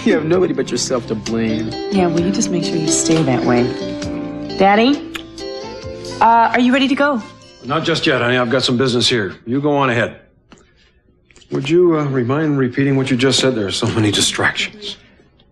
You have nobody but yourself to blame. Yeah, well, you just make sure you stay that way. Daddy, are you ready to go? Not just yet, honey. I've got some business here. You go on ahead. Would you mind repeating what you just said? There are so many distractions.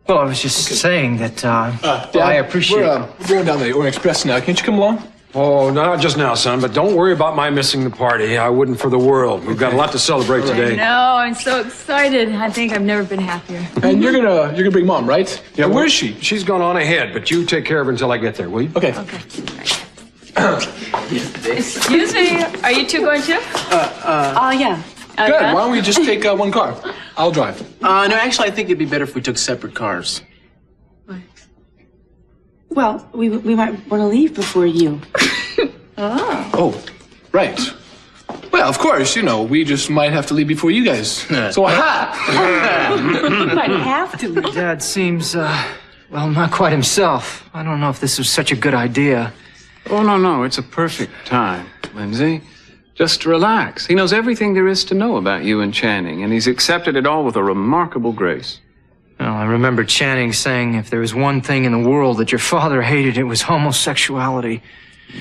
Well, I was just saying that Dad, I appreciate. We're going down the Orient Express now. Can't you come along? Oh, not just now, son, but don't worry about my missing the party. I wouldn't for the world. We've got a lot to celebrate today. No, I'm so excited. I think I've never been happier. And you're gonna bring Mom, right? Yeah, where is she? She's gone on ahead, but you take care of her until I get there, will you? Okay. Excuse me, are you two going too? Oh, yeah. Good. Why don't we just take one car? I'll drive. No, actually, I think it'd be better if we took separate cars. Well, we might want to leave before you. Oh, right. Well, of course, you know, we just might have to leave before you guys. So, You might have to. Dad seems, well, not quite himself. I don't know if this was such a good idea. Oh, no. It's a perfect time, Lindsay. Just relax. He knows everything there is to know about you and Channing, and he's accepted it all with a remarkable grace. Well, I remember Channing saying if there was one thing in the world that your father hated, it was homosexuality.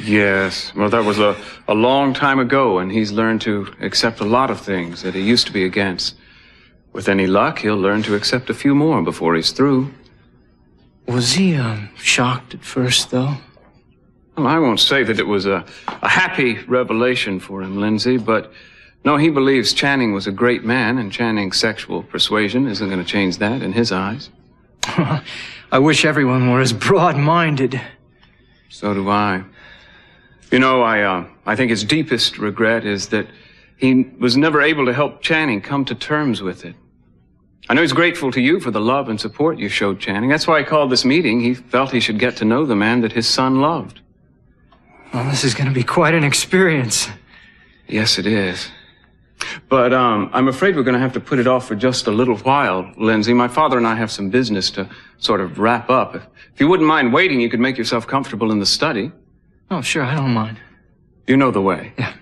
Yes. Well, that was a long time ago, and he's learned to accept a lot of things that he used to be against. With any luck, he'll learn to accept a few more before he's through. Was he, shocked at first, though? Well, I won't say that it was a happy revelation for him, Lindsay, but no, he believes Channing was a great man, and Channing's sexual persuasion isn't going to change that in his eyes. I wish everyone were as broad-minded. So do I. You know, I think his deepest regret is that he was never able to help Channing come to terms with it. I know he's grateful to you for the love and support you showed Channing. That's why he called this meeting. He felt he should get to know the man that his son loved. Well, this is going to be quite an experience. Yes, it is. But I'm afraid we're going to have to put it off for just a little while, Lindsay. My father and I have some business to sort of wrap up. If you wouldn't mind waiting, you could make yourself comfortable in the study. Oh, sure, I don't mind. You know the way. Yeah.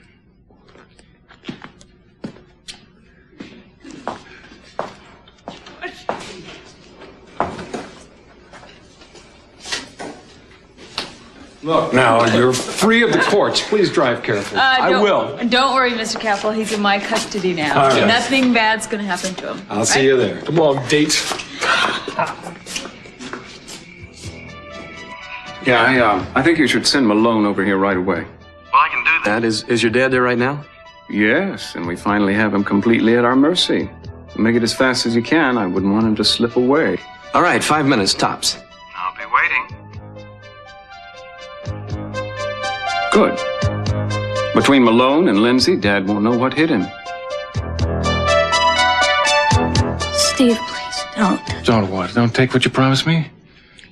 Look, now, you're free of the courts. Please drive carefully. I will. Don't worry, Mr. Capel. He's in my custody now. All right. Nothing bad's going to happen to him. I'll see you there. Come on, date. Yeah, I think you should send Malone over here right away. Well, I can do that. Is your dad there right now? Yes, and we finally have him completely at our mercy. Make it as fast as you can. I wouldn't want him to slip away. All right, 5 minutes, tops. I'll be waiting. Good. Between Malone and Lindsay, Dad won't know what hit him. Steve, please, don't. Don't what? Don't take what you promised me?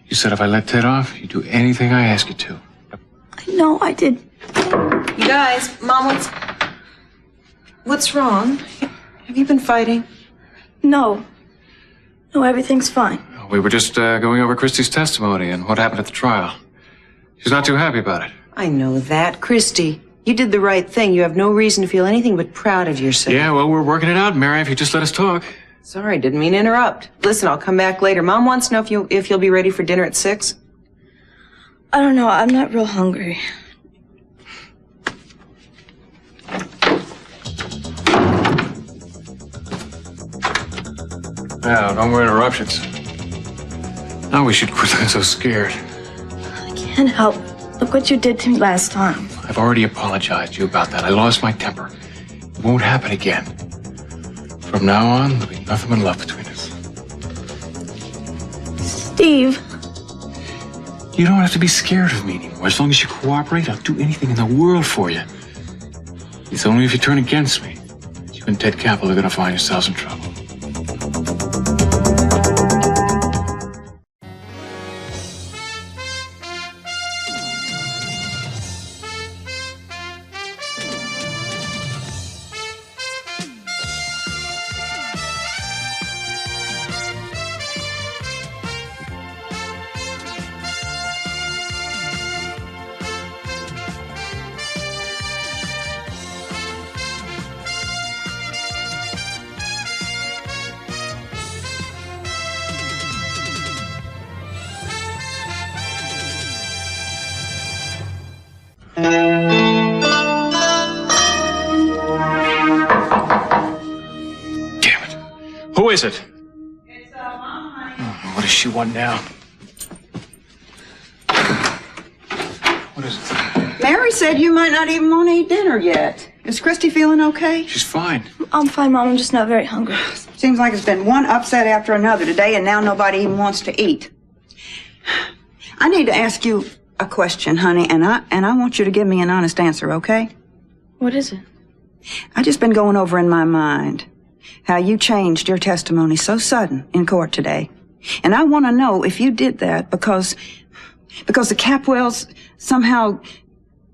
You said if I let Ted off, you'd do anything I ask you to. I know I did. You guys, Mom, what's wrong? Have you been fighting? No. No, everything's fine. We were just going over Christy's testimony and what happened at the trial. She's not too happy about it. I know that. Christy, you did the right thing. You have no reason to feel anything but proud of yourself. Yeah, well, we're working it out, Mary, if you just let us talk. Sorry, didn't mean to interrupt. Listen, I'll come back later. Mom wants to know if you'll be ready for dinner at 6. I don't know. I'm not real hungry. Yeah, no more interruptions. Now we should quit looking so scared. I can't help. Look what you did to me last time. I've already apologized to you about that. I lost my temper. It won't happen again. From now on, there'll be nothing but love between us. Steve. You don't have to be scared of me anymore. As long as you cooperate, I'll do anything in the world for you. It's only if you turn against me that you and Ted Capel are going to find yourselves in trouble. is it? It's Mom, honey. What does she want now? What is it? Mary said you might not even want to eat dinner yet. Is Christy feeling okay? She's fine. I'm fine, Mom. I'm just not very hungry. Seems like it's been one upset after another today, and now nobody even wants to eat. I need to ask you a question, honey, and I want you to give me an honest answer, okay? What is it? I just been going over in my mind how you changed your testimony so sudden in court today. And I want to know if you did that because the Capwells somehow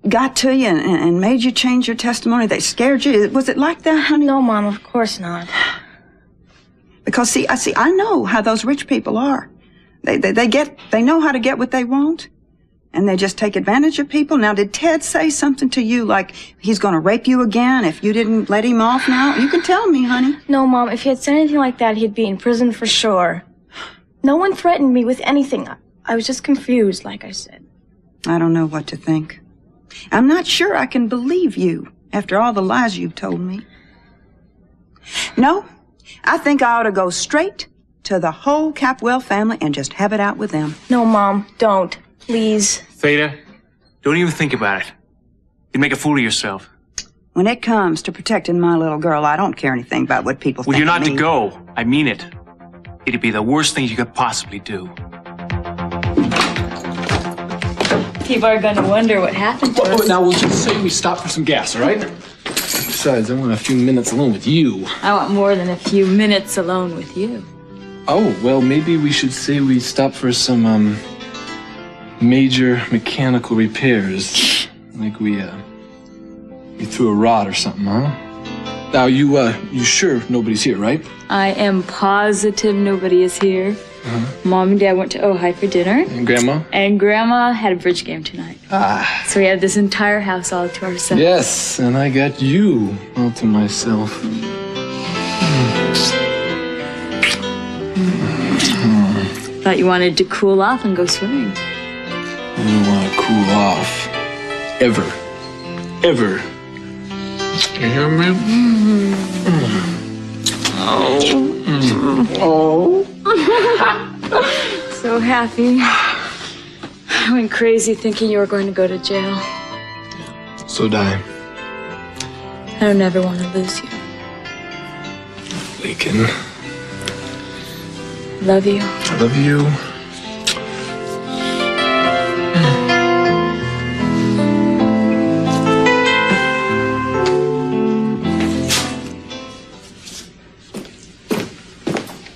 got to you and made you change your testimony. They scared you. Was it like that, honey? No, Mom, of course not. Because I know how those rich people are. They know how to get what they want. And they just take advantage of people. Now, did Ted say something to you like he's going to rape you again if you didn't let him off now? You can tell me, honey. No, Mom, if he had said anything like that, he'd be in prison for sure. No one threatened me with anything. I was just confused, like I said. I don't know what to think. I'm not sure I can believe you after all the lies you've told me. No, I think I ought to go straight to the whole Capwell family and just have it out with them. No, Mom, don't. Please. Theta, don't even think about it. You'd make a fool of yourself. When it comes to protecting my little girl, I don't care anything about what people think Well, you're not of me. to go. I mean it. It'd be the worst thing you could possibly do. People are gonna wonder what happened to us. Now we'll just say we stop for some gas, all right? Besides, I want a few minutes alone with you. I want more than a few minutes alone with you. Oh, well, maybe we should say we stop for some, major mechanical repairs. Like we threw a rod or something, huh? Now, you sure nobody's here, right? I am positive nobody is here. Mom and Dad went to Ojai for dinner. And Grandma? And Grandma had a bridge game tonight. So we have this entire house all to ourselves. Yes, and I got you all to myself. Thought you wanted to cool off and go swimming. I don't want to cool off. Ever. Ever. You hear me? Oh. So happy. I went crazy thinking you were going to go to jail. So die. I don't ever want to lose you. Lincoln. Love you. I love you.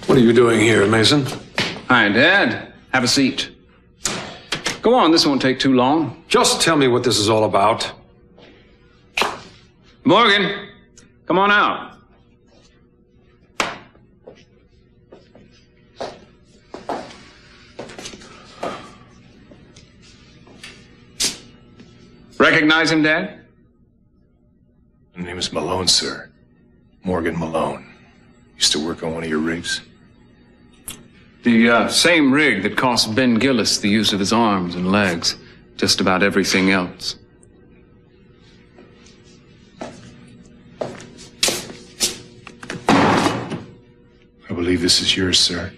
What are you doing here, Mason? Hi, Dad. Have a seat. Go on, this won't take too long. Just tell me what this is all about. Morgan, come on out. Recognize him, Dad? My name is Malone, sir. Morgan Malone. Used to work on one of your rigs. The same rig that cost Ben Gillis the use of his arms and legs. Just about everything else. I believe this is yours, sir.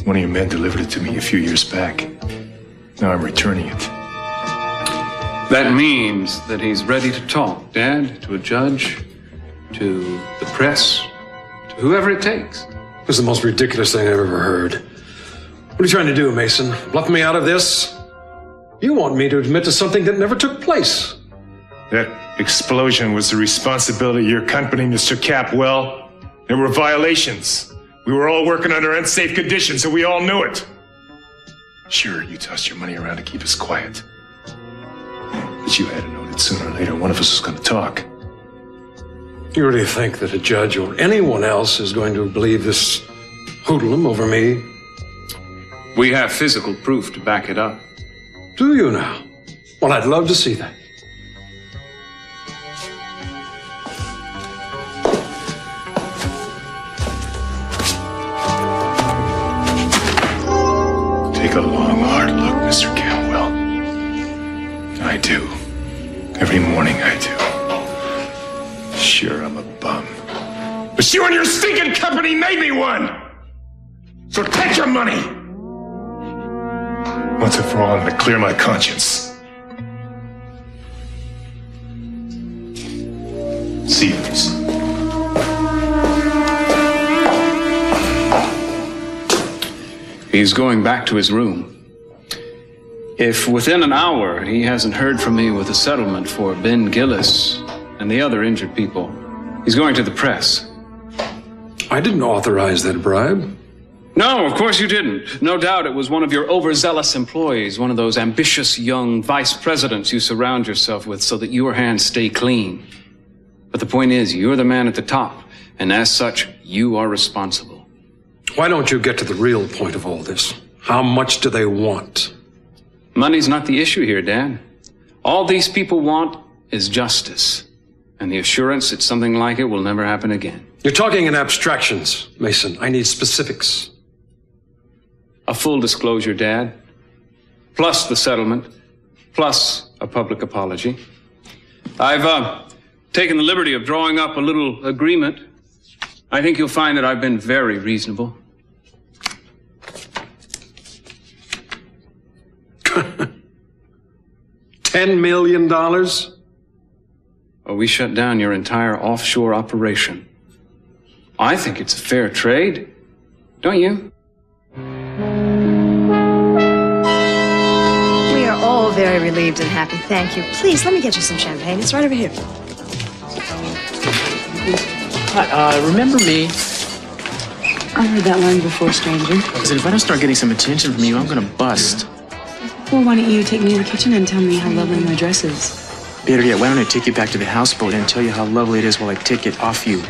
One of your men delivered it to me a few years back. Now I'm returning it. That means that he's ready to talk, Dad, to a judge, to the press, to whoever it takes. This is the most ridiculous thing I've ever heard. What are you trying to do, Mason? Bluff me out of this? You want me to admit to something that never took place. That explosion was the responsibility of your company, Mr. Capwell. There were violations. We were all working under unsafe conditions, and we all knew it. Sure, you tossed your money around to keep us quiet. But you had to know that sooner or later one of us was going to talk. You really think that a judge or anyone else is going to believe this hoodlum over me? We have physical proof to back it up. Do you now? Well, I'd love to see that. Take a long, hard look, Mr. Capwell. I do. Every morning I do. Sure, I'm a bum. But you and your stinking company made me one! So take your money! Once and for all, I'm gonna clear my conscience. See you, Mason. He's going back to his room. If within an hour he hasn't heard from me with a settlement for Ben Gillis and the other injured people, he's going to the press. I didn't authorize that bribe. No, of course you didn't. No doubt it was one of your overzealous employees, one of those ambitious young vice presidents you surround yourself with so that your hands stay clean. But the point is, you're the man at the top, and as such, you are responsible. Why don't you get to the real point of all this? How much do they want? Money's not the issue here, Dad. All these people want is justice, and the assurance that something like it will never happen again. You're talking in abstractions, Mason. I need specifics. A full disclosure, Dad, plus the settlement, plus a public apology. I've taken the liberty of drawing up a little agreement. I think you'll find that I've been very reasonable. $10 million? Well, we shut down your entire offshore operation. I think it's a fair trade, don't you? We are all very relieved and happy, thank you. Please, let me get you some champagne. It's right over here. Hi, remember me? I heard that line before, stranger. Because if I don't start getting some attention from you, I'm gonna bust. Well, why don't you take me to the kitchen and tell me how lovely my dress is? Better yet, why don't I take you back to the houseboat and tell you how lovely it is while I take it off you?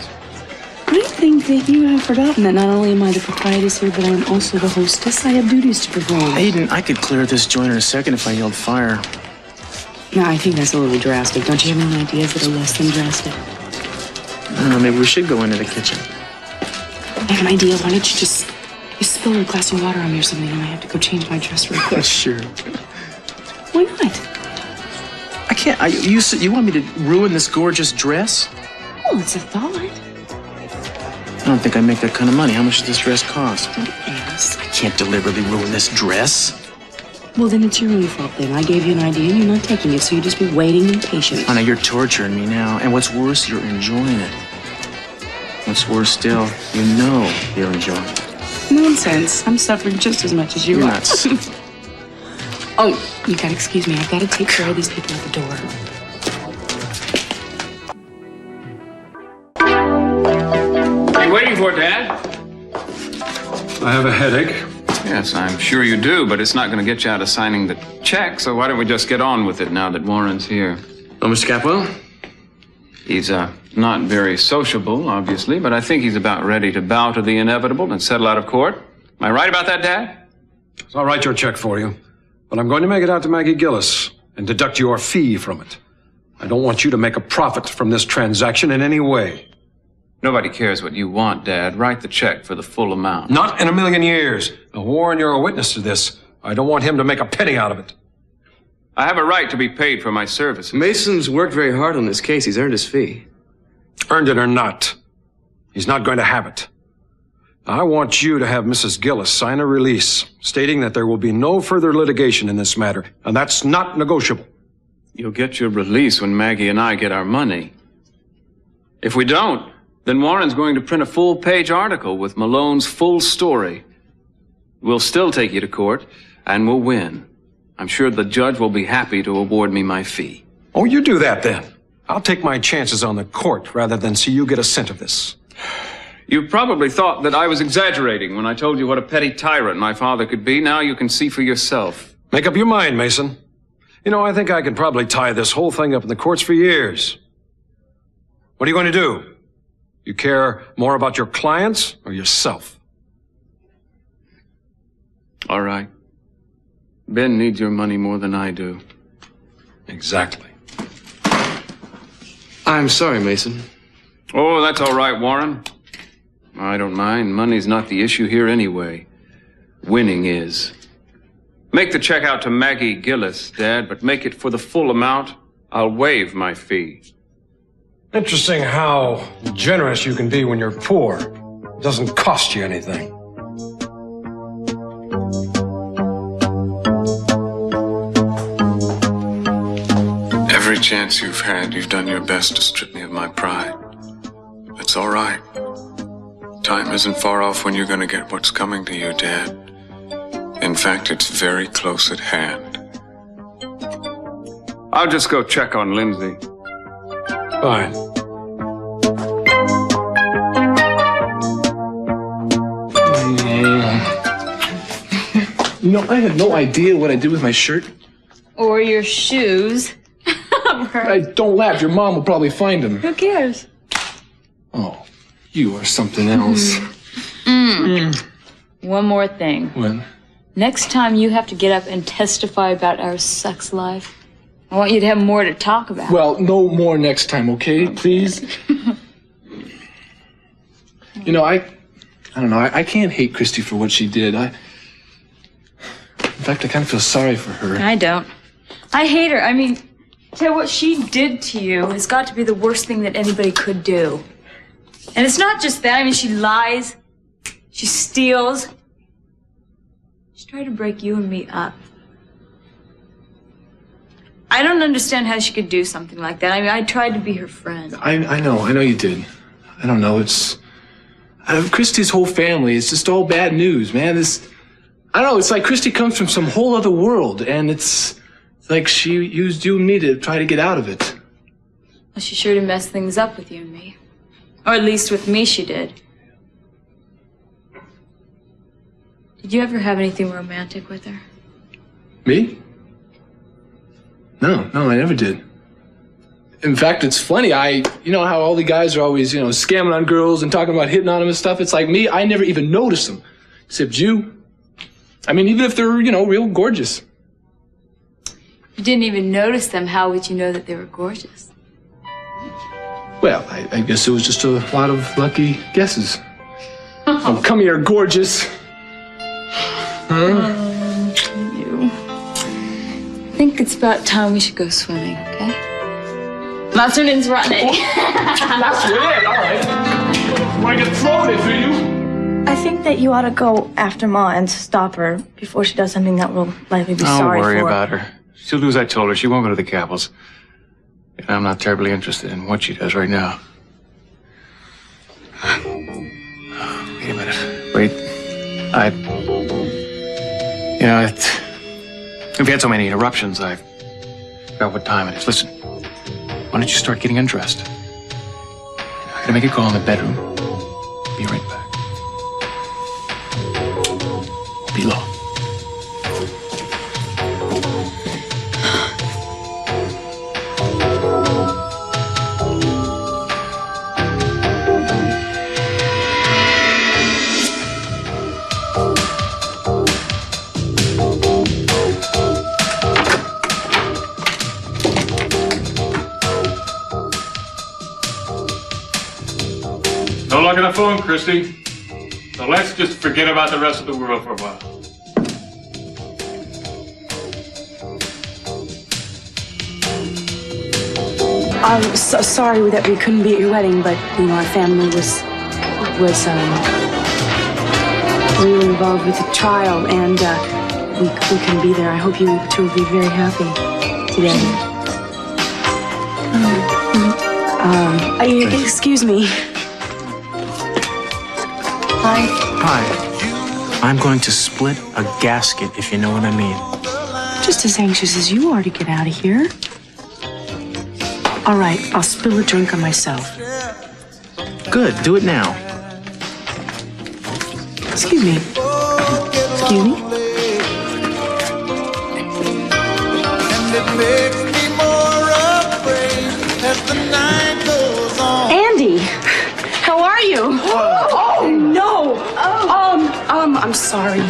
I think that you have forgotten that not only am I the proprietress here, but I am also the hostess. I have duties to perform. Aiden, I could clear this joint in a second if I yelled fire. No, I think that's a little drastic. Don't you have any ideas that are less than drastic? I don't know, maybe we should go into the kitchen. I have an idea. Why don't you just spill a glass of water on me or something and I have to go change my dress real quick? Sure. Why not? I can't. You want me to ruin this gorgeous dress? Well, it's a thought. I don't think I make that kind of money. How much does this dress cost? Don't ask. I can't deliberately ruin this dress. Well, then it's your own fault then. I gave you an idea and you're not taking it, so you just be waiting and patient. Anna, you're torturing me now. And what's worse, you're enjoying it. What's worse still, you know you're enjoying it. Nonsense. I'm suffering just as much as you You're are. nuts. Oh, you gotta excuse me. I've got to take care of these people at the door. What are you waiting for, Dad? I have a headache. Yes, I'm sure you do, but it's not going to get you out of signing the check, so why don't we just get on with it now that Warren's here? Oh, Mr. Capwell? He's not very sociable, obviously, but I think he's about ready to bow to the inevitable and settle out of court. Am I right about that, Dad? So I'll write your check for you. But I'm going to make it out to Maggie Gillis and deduct your fee from it. I don't want you to make a profit from this transaction in any way. Nobody cares what you want, Dad. Write the check for the full amount. Not in a million years. Now, Warren, you're a witness to this. I don't want him to make a penny out of it. I have a right to be paid for my services. Mason's worked very hard on this case. He's earned his fee. Earned it or not, he's not going to have it. I want you to have Mrs. Gillis sign a release stating that there will be no further litigation in this matter, and that's not negotiable. You'll get your release when Maggie and I get our money. If we don't, then Warren's going to print a full-page article with Malone's full story. We'll still take you to court, and we'll win. I'm sure the judge will be happy to award me my fee. Oh, you do that then. I'll take my chances on the court rather than see you get a cent of this. You probably thought that I was exaggerating when I told you what a petty tyrant my father could be. Now you can see for yourself. Make up your mind, Mason. You know, I think I could probably tie this whole thing up in the courts for years. What are you going to do? You care more about your clients or yourself? All right. Ben needs your money more than I do. Exactly. I'm sorry, Mason. Oh, that's all right, Warren. I don't mind. Money's not the issue here anyway. Winning is. Make the check out to Maggie Gillis, Dad, but make it for the full amount. I'll waive my fee. Interesting how generous you can be when you're poor. It doesn't cost you anything. Every chance you've had, you've done your best to strip me of my pride. It's all right. Time isn't far off when you're going to get what's coming to you, Dad. In fact, it's very close at hand. I'll just go check on Lindsay. Fine. You know, I had no idea what I did with my shirt. Or your shoes. Don't laugh. Your mom will probably find them. Who cares? Oh, you are something else. One more thing. When? Next time you have to get up and testify about our sex life, I want you to have more to talk about. Well, no more next time, okay? Please? You know, I don't know. I can't hate Christy for what she did. In fact, I kind of feel sorry for her. I don't. I hate her. I mean, Ted, what she did to you has got to be the worst thing that anybody could do. And it's not just that. I mean, she lies. She steals. She tried to break you and me up. I don't understand how she could do something like that. I mean, I tried to be her friend. I know you did. I don't know, it's... Christy's whole family, it's just all bad news, man. I don't know, it's like Christy comes from some whole other world, and it's like she used you and me to try to get out of it. Well, she sure did mess things up with you and me. Or at least with me she did. Did you ever have anything romantic with her? Me? No, I never did. In fact, it's funny, you know how all the guys are always, scamming on girls and talking about hitting on them and stuff? It's like me, I never even noticed them. Except you. I mean, even if they're, real gorgeous. You didn't even notice them, how would you know that they were gorgeous? Well, I guess it was just a lot of lucky guesses. Oh, come here, gorgeous. Huh? You. I think it's about time we should go swimming, okay? Last one in's running. Last one, all right. I can throw it for you. I think that you ought to go after Ma and stop her before she does something that will likely be sorry for. Don't worry about her. She'll do as I told her. She won't go to the Capitals. And I'm not terribly interested in what she does right now. Wait a minute. Wait. We've had so many interruptions, I forgot what time it is. Listen, why don't you start getting undressed? I'm gonna make a call in the bedroom. Be right back. Be long. No luck on the phone, Christy. So let's just forget about the rest of the world for a while. I'm so sorry that we couldn't be at your wedding, but our family was really involved with the trial, and we couldn't be there. I hope you two will be very happy today. Excuse me. Hi. Hi. I'm going to split a gasket, if you know what I mean. Just as anxious as you are to get out of here. All right, I'll spill a drink on myself. Good, do it now. Excuse me. Excuse me? Andy, how are you? Oh, no. I'm sorry.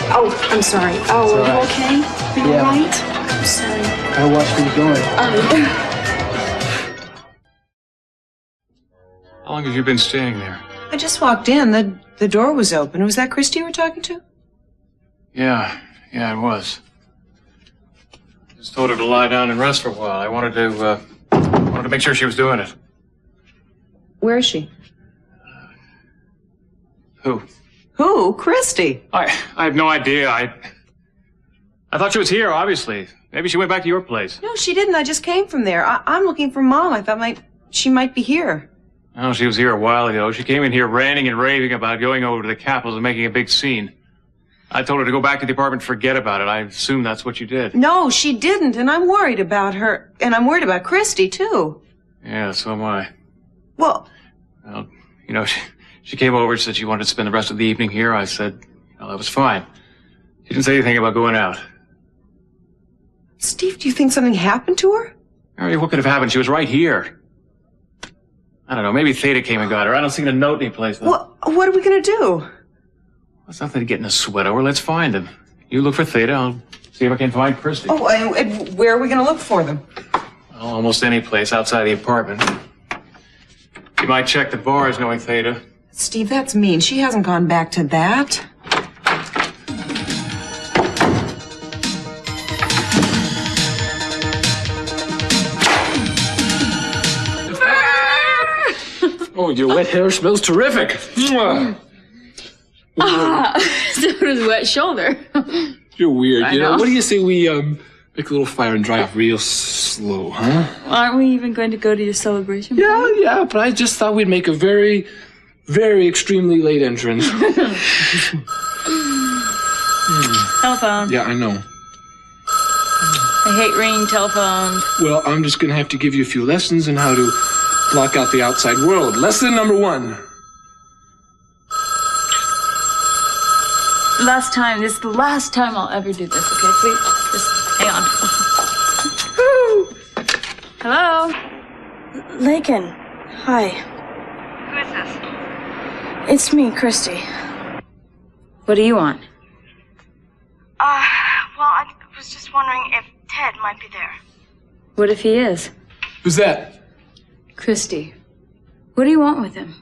Oh, I'm sorry. Oh, are you okay? Are you all right? I'm sorry. I watched where you're going. How long have you been staying there? I just walked in. The door was open. Was that Christy you were talking to? Yeah, it was. Just told her to lie down and rest for a while. I wanted to wanted to make sure she was doing it. Where is she? Who? Who? Christy. I have no idea. I thought she was here, obviously. Maybe she went back to your place. No, she didn't. I just came from there. I'm looking for Mom. I thought she might be here. Oh, she was here a while ago. She came in here ranting and raving about going over to the Capitals and making a big scene. I told her to go back to the apartment and forget about it. I assume that's what you did. No, she didn't, and I'm worried about her. And I'm worried about Christy, too. Yeah, so am I. Well, you know, she came over and said she wanted to spend the rest of the evening here. I said, well, that was fine. She didn't say anything about going out. Steve, do you think something happened to her? Mary, what could have happened? She was right here. I don't know, maybe Theta came and got her. I don't see a note anyplace. What are we gonna do? It's nothing to get in a sweat over. Let's find them. You look for Theta. I'll see if I can find Christy. Oh, and where are we gonna look for them? Well, almost any place outside the apartment. You might check the bars knowing Theta. Steve, that's mean. She hasn't gone back to that. Oh, your wet hair smells terrific. So does wet shoulder. You're weird. I You know, know. what do you say we make a little fire and dry off real slow, huh? Aren't we even going to go to your celebration? Yeah, but I just thought we'd make a very, very extremely late entrance. Telephone. Yeah, I know. I hate ringing telephones. Well, I'm just gonna have to give you a few lessons on how to block out the outside world. Lesson number 1. This is the last time I'll ever do this, okay? Please, just hang on. Hello? Lakin, hi. Who is this? It's me, Christy. What do you want? Well, I was just wondering if Ted might be there. What if he is? Who's that? Christy. What do you want with him?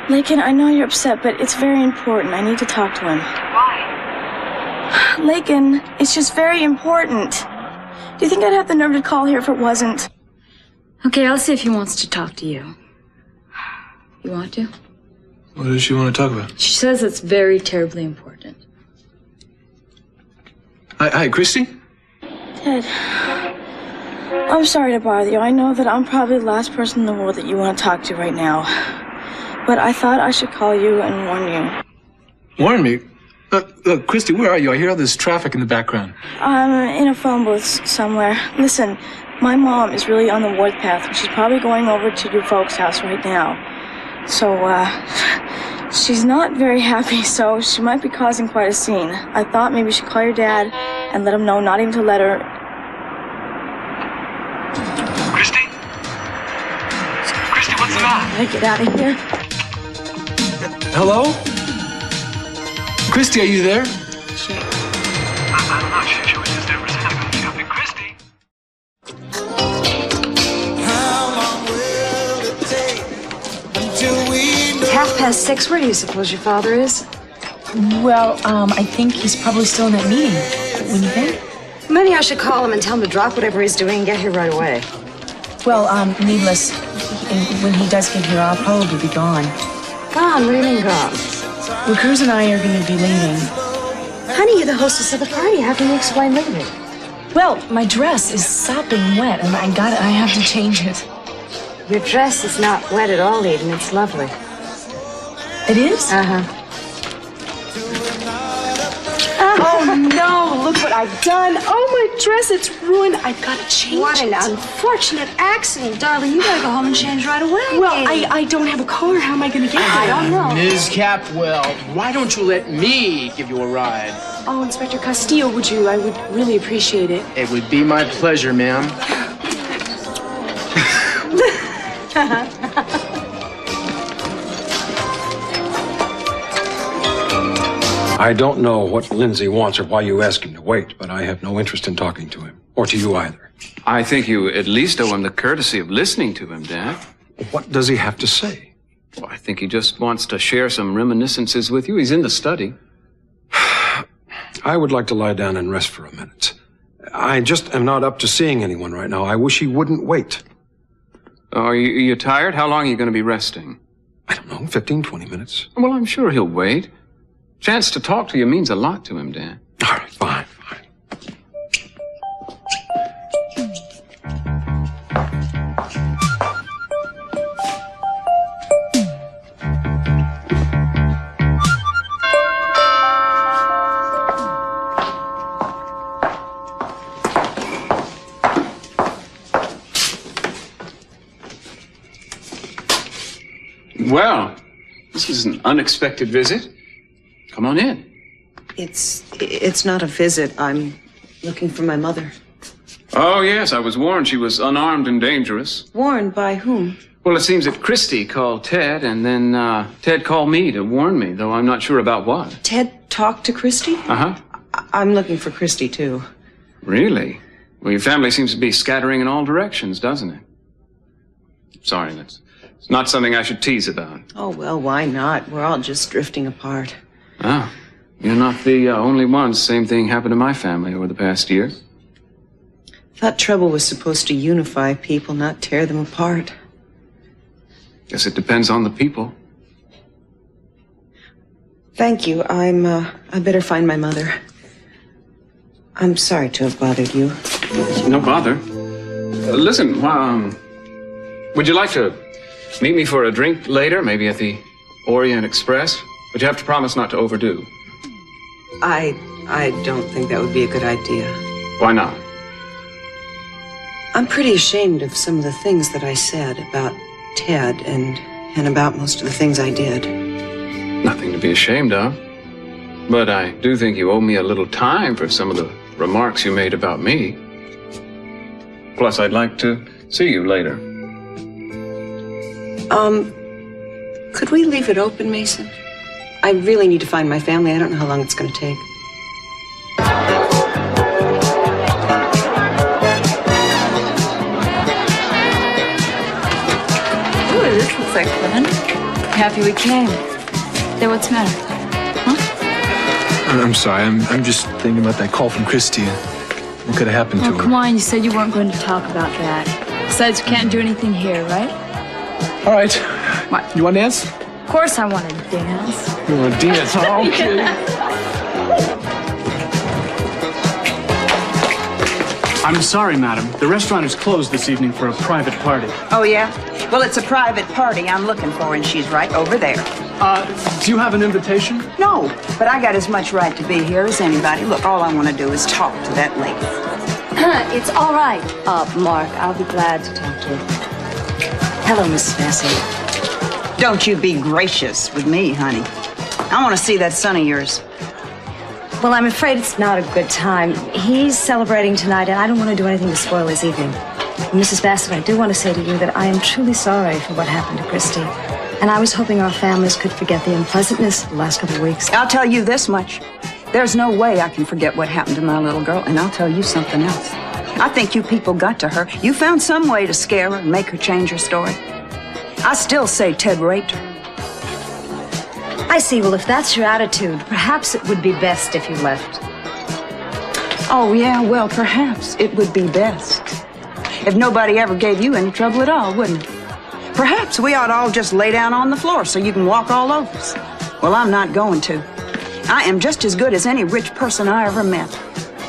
Lakin, I know you're upset, but it's very important. I need to talk to him. Why? Lakin, it's just very important. Do you think I'd have the nerve to call here if it wasn't? Okay, I'll see if he wants to talk to you. You want to? What does she want to talk about? She says it's very terribly important. Hi, Christy? Ted, I'm sorry to bother you. I know that I'm probably the last person in the world that you want to talk to right now. But I thought I should call you and warn you. Warn me? Christy, where are you? I hear all this traffic in the background. I'm in a phone booth somewhere. Listen, my mom is really on the warpath, and she's probably going over to your folks' house right now. So, she's not very happy, so she might be causing quite a scene. I thought maybe you should call your dad and let him know not even to let her... Christy? Christy, what's the matter? I get out of here. Hello? Christy, are you there? I'm not sure she was just there for a second ago. Shopping. Christy? It's 6:30. Where do you suppose your father is? Well, I think he's probably still in that meeting. Wouldn't you think? Maybe I should call him and tell him to drop whatever he's doing and get here right away. Well, needless. When he does get here, I'll probably be gone. Gone? What do you mean gone? Well, Cruz and I are going to be leaving. Honey, you're the hostess of the party. How can you explain leaving? Well, my dress is sopping wet, and I have to change it. Your dress is not wet at all, Eden. It's lovely. It is? Uh-huh. Oh, no, look what I've done. Oh, my dress, it's ruined. I've got to change What it. an unfortunate accident, darling. You gotta go home and change right away. Well, I don't have a car. How am I going to get there? I don't know. Ms. Capwell, why don't you let me give you a ride? Oh, Inspector Castillo, would you? I would really appreciate it. It would be my pleasure, ma'am. I don't know what Lindsay wants or why you ask him to wait, but I have no interest in talking to him. Or to you either. I think you at least owe him the courtesy of listening to him, Dad. What does he have to say? Well, I think he just wants to share some reminiscences with you. He's in the study. I would like to lie down and rest for a minute. I just am not up to seeing anyone right now. I wish he wouldn't wait. Are you tired? How long are you going to be resting? I don't know, 15, 20 minutes. Well, I'm sure he'll wait. Chance to talk to you means a lot to him, Dan. All right, fine. Well, this is an unexpected visit. Come on in. It's not a visit. I'm looking for my mother. Oh, yes, I was warned she was unarmed and dangerous. Warned by whom? Well, it seems that Christy called Ted, and then Ted called me to warn me, though I'm not sure about what. Ted talked to Christy? Uh-huh. I'm looking for Christy, too. Really? Well, your family seems to be scattering in all directions, doesn't it? Sorry, it's not something I should tease about. Oh, well, why not? We're all just drifting apart. Oh, you're not the only ones. Same thing happened to my family over the past year. Thought trouble was supposed to unify people, not tear them apart. Guess it depends on the people. Thank you. I better find my mother. I'm sorry to have bothered you. No bother. Listen, would you like to meet me for a drink later, maybe at the Orient Express? But you have to promise not to overdo. I don't think that would be a good idea. Why not? I'm pretty ashamed of some of the things that I said about Ted and about most of the things I did. Nothing to be ashamed of. But I do think you owe me a little time for some of the remarks you made about me. Plus, I'd like to see you later. Could we leave it open, Mason? I really need to find my family. I don't know how long it's going to take. Ooh, this looks like fun. Happy we came. Then what's the matter? I'm sorry. I'm just thinking about that call from Christy. What could have happened to her? Come on, you said you weren't going to talk about that. Besides, we can't do anything here, right? All right. What? You want to dance? Of course I want to dance. You want to dance? Oh, okay. I'm sorry, madam. The restaurant is closed this evening for a private party. Oh, yeah? Well, it's a private party I'm looking for, and she's right over there. Do you have an invitation? No, but I got as much right to be here as anybody. Look, all I want to do is talk to that lady. It's all right, Mark. I'll be glad to talk to you. Hello, Mrs. Bassett. Don't you be gracious with me, honey. I want to see that son of yours. Well, I'm afraid it's not a good time. He's celebrating tonight, and I don't want to do anything to spoil his evening. Mrs. Bassett, I do want to say to you that I am truly sorry for what happened to Christy. And I was hoping our families could forget the unpleasantness of the last couple of weeks. I'll tell you this much. There's no way I can forget what happened to my little girl, and I'll tell you something else. I think you people got to her. You found some way to scare her and make her change her story. I still say Ted raped her. I see. Well, if that's your attitude, perhaps it would be best if you left. Oh, yeah, well, perhaps it would be best. If nobody ever gave you any trouble at all, wouldn't it? Perhaps we ought to all just lay down on the floor so you can walk all over us. Well, I'm not going to. I am just as good as any rich person I ever met.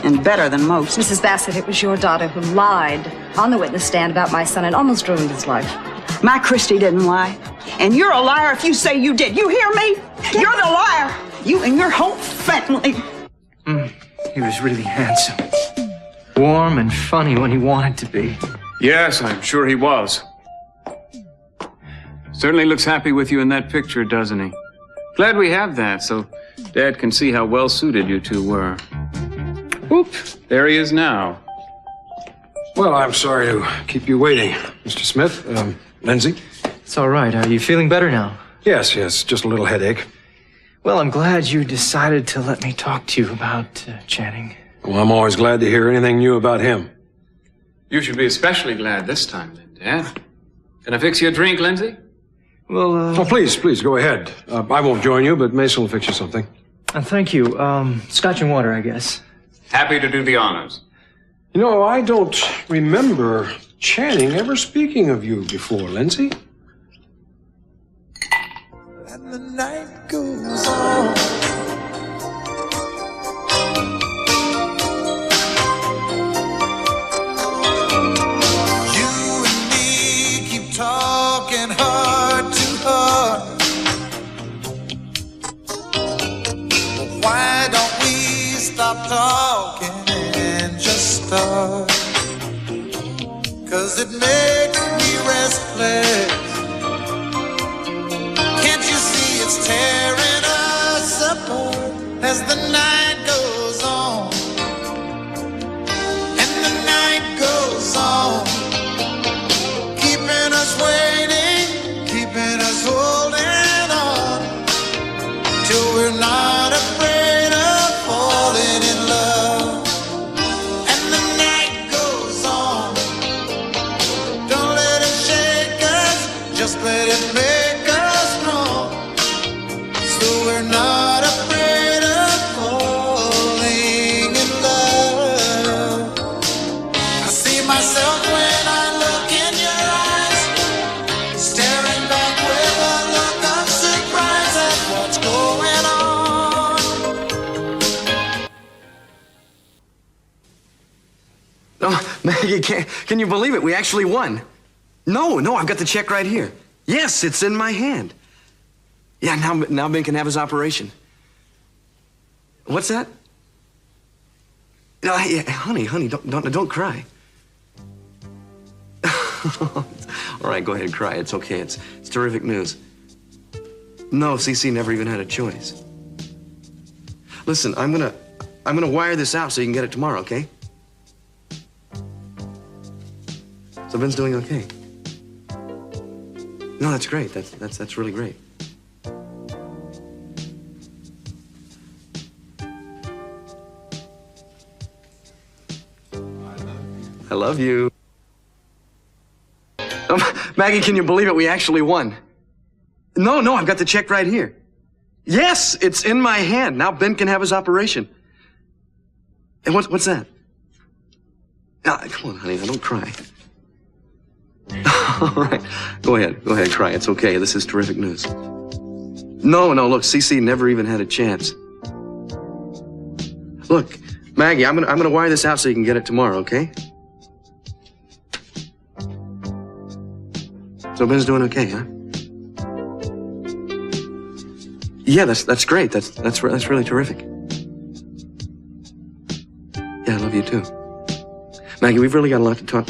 And better than most. Mrs. Bassett, it was your daughter who lied on the witness stand about my son and almost ruined his life. My Christy didn't lie. And you're a liar if you say you did. You hear me? You're the liar. You and your whole family. He was really handsome. Warm and funny when he wanted to be. Yes, I'm sure he was. Certainly looks happy with you in that picture, doesn't he? Glad we have that, so Dad can see how well suited you two were. Whoop, there he is now. Well, I'm sorry to keep you waiting, Mr. Smith. Lindsay? It's all right. Are you feeling better now? Yes, just a little headache. Well, I'm glad you decided to let me talk to you about Channing. Well, I'm always glad to hear anything new about him. You should be especially glad this time, then, Dad. Can I fix you a drink, Lindsay? Well, Oh, please, go ahead. I won't join you, but Mason will fix you something. Thank you. Scotch and water, I guess. Happy to do the honors. You know, I don't remember Channing ever speaking of you before, Lindsay? And the night goes on. You and me keep talking heart to heart. Why don't we stop talking and just start? 'Cause it makes me restless. Can't you see it's tearing us apart as the night goes on? And the night goes on, keeping us waiting, keeping us holding on, till we're not afraid of falling in love. And the night goes on, don't let it shake us, just let it make us strong, so we're not afraid of falling in love. I see myself when I look in your eyes, staring back with a look of surprise at what's going on. Oh, Maggie, can you believe it? We actually won. No, I've got the check right here. Yes, it's in my hand. Yeah, now Ben can have his operation. What's that? No, yeah, honey, don't cry. All right, go ahead and cry. It's okay. It's terrific news. No, CeCe never even had a choice. Listen, I'm gonna wire this out so you can get it tomorrow, okay? So Ben's doing okay. No, that's great. That's really great. I love you. Maggie, can you believe it? We actually won. No, I've got the check right here. Yes, it's in my hand. Now Ben can have his operation. And what's that? Come on, honey, now don't cry. All right, go ahead, cry. It's okay. This is terrific news. No, look, CeCe never even had a chance. Look, Maggie, I'm gonna wire this out so you can get it tomorrow, okay? So Ben's doing okay, huh? Yeah, that's great. That's really terrific. Yeah, I love you too. Maggie, we've really got a lot to talk.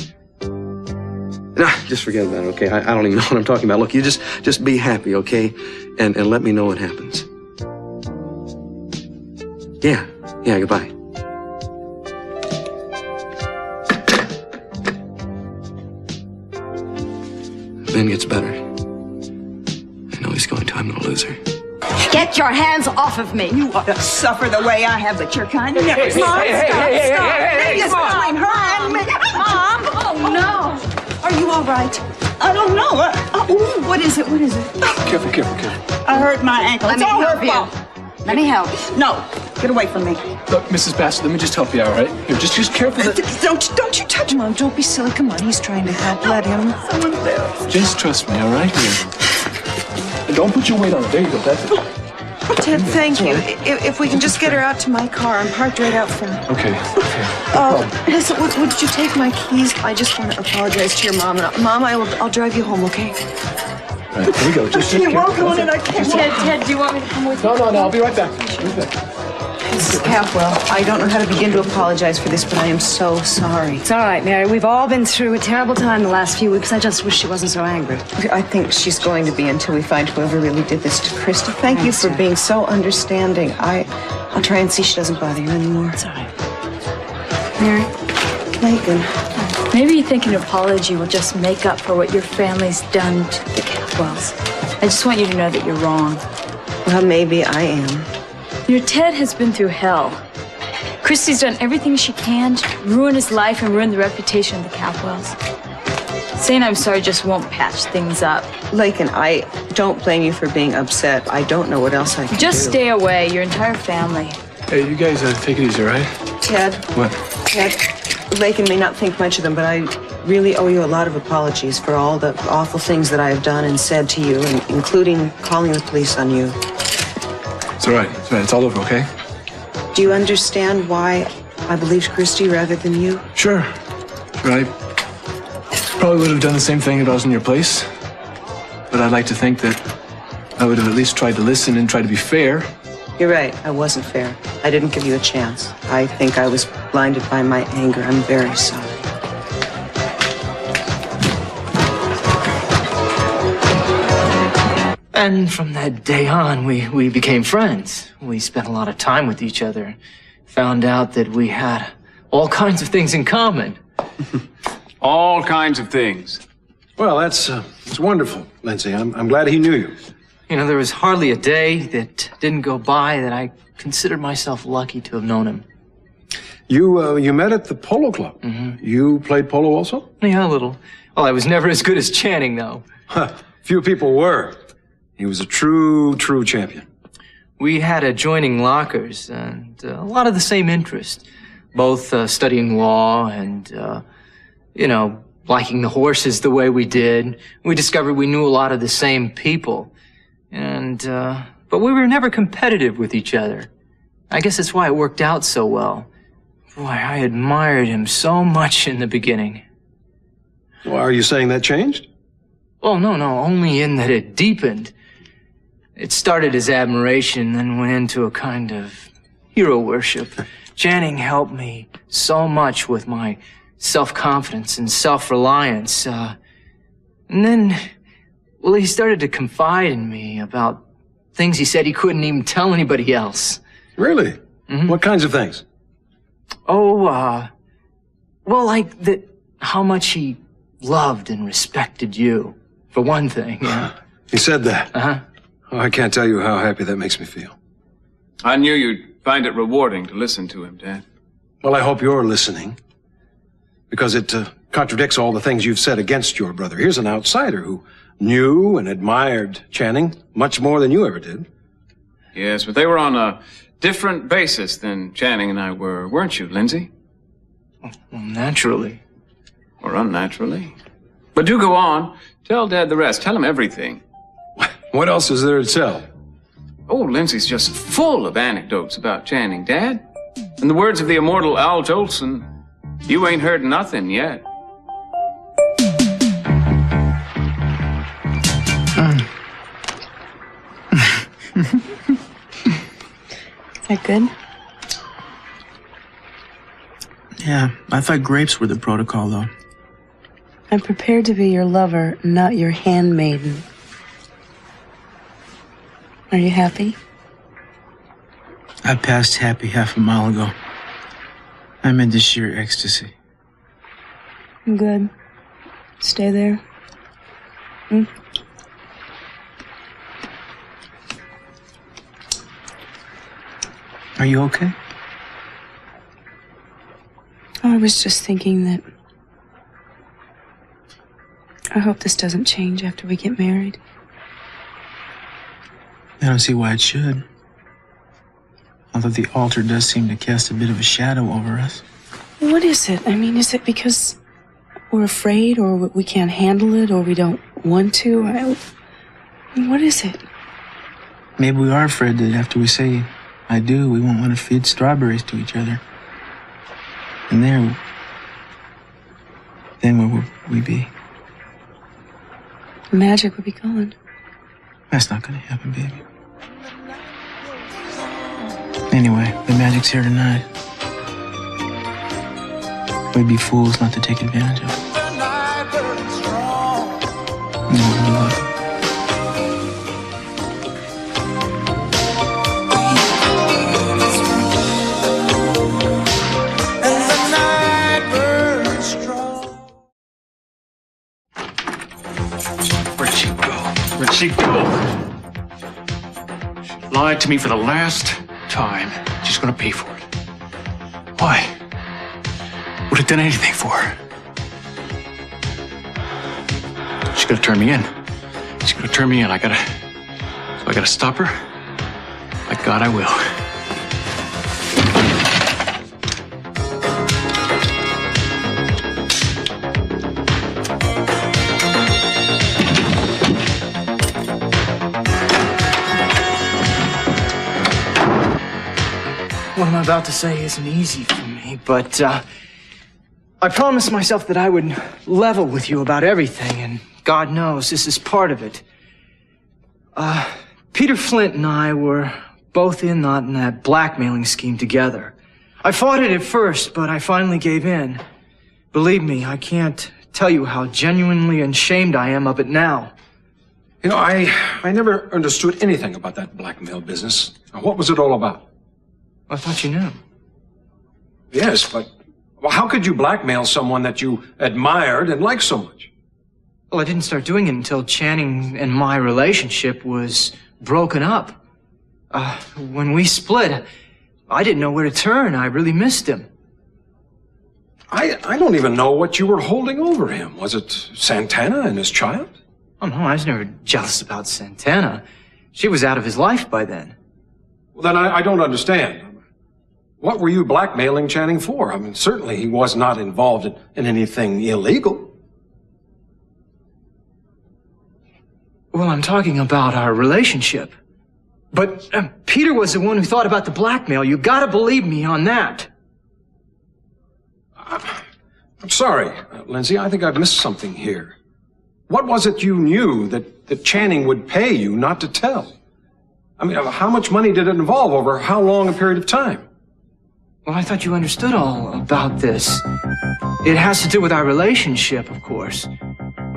No, just forget about it, okay? I don't even know what I'm talking about. Look, you just be happy, okay? And let me know what happens. Yeah, goodbye. Ben gets better. I know he's going to. I'm gonna lose her. Get your hands off of me. You ought to suffer the way I have, but you're kind of never. Mom, stop. It's between her and me. Mom! Oh, no. Are you all right? I don't know. What is it? Careful. I hurt my ankle. It's all her fault. Let me help. No, get away from me. Look, Mrs. Bassett, let me just help you out, all right? Here, just careful. Don't you touch him. Mom, don't be silly. Come on, he's trying to help. Let him. Someone's there. Just trust me, all right? Here. And don't put your weight on it. There you go. That's it. Ted, thank you. If we can just get her out to my car. I'm parked right out front. Okay. Listen, would you take my keys? I just want to apologize to your mom. Mom, I'll drive you home, okay? All right, here we go. Just You won't go in and I can't. Ted, do you want me to come with you? No, I'll be right back. Mrs. Capwell, I don't know how to begin to apologize for this, but I am so sorry. It's all right, Mary. We've all been through a terrible time the last few weeks. I just wish she wasn't so angry. I think she's going to be until we find whoever really did this to Christy. Thank you for being so understanding. I'll try and see she doesn't bother you anymore. It's all right. Mary, Megan. maybe you think an apology will just make up for what your family's done to the Capwells. I just want you to know that you're wrong. Well, maybe I am. Your Ted has been through hell. Christy's done everything she can to ruin his life and ruin the reputation of the Capwells. Saying I'm sorry just won't patch things up. Lakin, I don't blame you for being upset. I don't know what else I can do. Just stay away, your entire family. Hey, you guys take it easy, all right? Ted. What? Ted, Lakin may not think much of them, but I really owe you a lot of apologies for all the awful things that I have done and said to you, including calling the police on you. It's all right. It's all right. It's all over, okay? Do you understand why I believed Christy rather than you? Sure. I probably would have done the same thing if I was in your place. But I'd like to think that I would have at least tried to listen and try to be fair. You're right. I wasn't fair. I didn't give you a chance. I think I was blinded by my anger. I'm very sorry. And from that day on, we became friends. We spent a lot of time with each other. Found out that we had all kinds of things in common. All kinds of things. Well, that's wonderful, Lindsay. I'm glad he knew you. You know, there was hardly a day that didn't go by that I considered myself lucky to have known him. You met at the polo club. Mm-hmm. You played polo also? Yeah, a little. Well, I was never as good as Channing, though. Few people were. He was a true champion. We had adjoining lockers and a lot of the same interests. Both studying law and, liking the horses the way we did. We discovered we knew a lot of the same people. And, but we were never competitive with each other. I guess that's why it worked out so well. Boy, I admired him so much in the beginning. Well, are you saying that changed? Oh, no, only in that it deepened. It started as admiration, then went into a kind of hero worship. Channing helped me so much with my self-confidence and self-reliance. And then, well, he started to confide in me about things he said he couldn't even tell anybody else. Really? Mm-hmm. What kinds of things? Oh, well, like that, how much he loved and respected you, for one thing. Yeah. He said that? Uh-huh. Oh, I can't tell you how happy that makes me feel. I knew you'd find it rewarding to listen to him, Dad. Well, I hope you're listening, because it contradicts all the things you've said against your brother. Here's an outsider who knew and admired Channing much more than you ever did. Yes, but they were on a different basis than Channing and I were, weren't you, Lindsay? Well, naturally. Or unnaturally. But do go on. Tell Dad the rest. Tell him everything. What else is there to tell? Oh, Lindsay's just full of anecdotes about Channing, Dad. In the words of the immortal Al Jolson, you ain't heard nothing yet. Is that good? Yeah, I thought grapes were the protocol, though. I'm prepared to be your lover, not your handmaiden. Are you happy? I passed happy half a mile ago. I'm into sheer ecstasy. Good. Stay there. Are you okay? Oh, I was just thinking that I hope this doesn't change after we get married. I don't see why it should. Although the altar does seem to cast a bit of a shadow over us. What is it? I mean, is it because we're afraid or we can't handle it or we don't want to? What is it? Maybe we are afraid that after we say I do, we won't want to feed strawberries to each other. And then where would we be? The magic would be gone. That's not gonna happen, baby. Anyway, the magic's here tonight. We'd be fools not to take advantage of it. You know, you love it. Where'd she go? Where'd she go? She lied to me for the last time. She's gonna pay for it. Why? Would have done anything for her. She's gonna turn me in. She's gonna turn me in. So I gotta stop her. By God, I will. What I'm about to say isn't easy for me, but I promised myself that I would level with you about everything, and God knows this is part of it. Peter Flint and I were both in on that blackmailing scheme together. I fought it at first, but I finally gave in. Believe me, I can't tell you how genuinely ashamed I am of it now. You know, I never understood anything about that blackmail business. Now, what was it all about? I thought you knew. Yes, but how could you blackmail someone that you admired and liked so much? Well, I didn't start doing it until Channing and my relationship was broken up. When we split, I didn't know where to turn. I really missed him. I don't even know what you were holding over him. Was it Santana and his child? Oh, no, I was never jealous about Santana. She was out of his life by then. Well, then I don't understand. What were you blackmailing Channing for? I mean, certainly he was not involved in anything illegal. Well, I'm talking about our relationship. But Peter was the one who thought about the blackmail. You gotta believe me on that. I'm sorry, Lindsay. I think I've missed something here. What was it you knew that Channing would pay you not to tell? I mean, how much money did it involve over how long a period of time? Well, I thought you understood all about this. It has to do with our relationship, of course.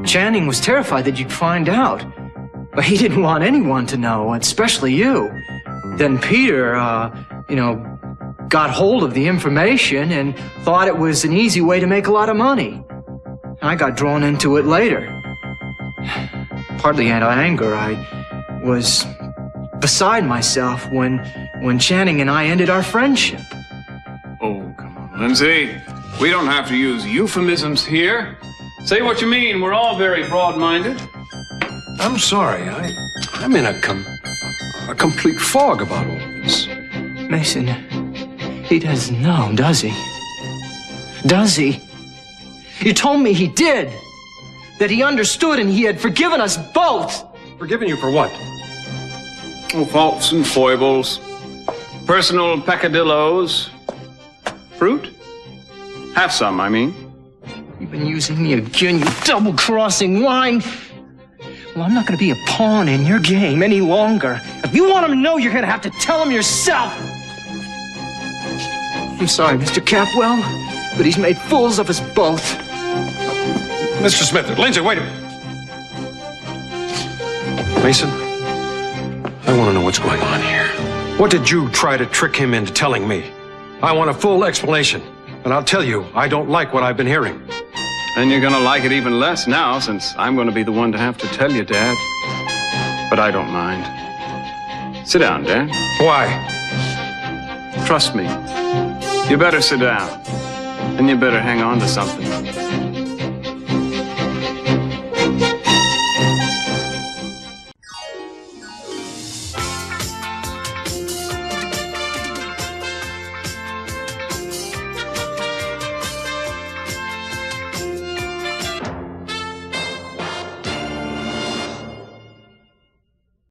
Channing was terrified that you'd find out. But he didn't want anyone to know, especially you. Then Peter, got hold of the information and thought it was an easy way to make a lot of money. I got drawn into it later. Partly out of anger, I was beside myself when Channing and I ended our friendship. Oh, come on, Lindsay. We don't have to use euphemisms here. Say what you mean. We're all very broad-minded. I'm sorry. I'm in a complete fog about all of this. Mason, he doesn't know, does he? Does he? You told me he did. That he understood and he had forgiven us both. Forgiven you for what? Oh, faults and foibles. Personal peccadillos. Fruit? Have some, I mean. You've been using me again, you double-crossing lying. Well, I'm not going to be a pawn in your game any longer. If you want him to know, you're going to have to tell him yourself. I'm sorry, Mr. Capwell, but he's made fools of us both. Mr. Smith, Lindsay, wait a minute. Mason, I want to know what's going on here. What did you try to trick him into telling me? I want a full explanation, and I'll tell you, I don't like what I've been hearing. And you're gonna like it even less now, since I'm gonna be the one to have to tell you, Dad. But I don't mind. Sit down, Dad. Why? Trust me. You better sit down. And you better hang on to something.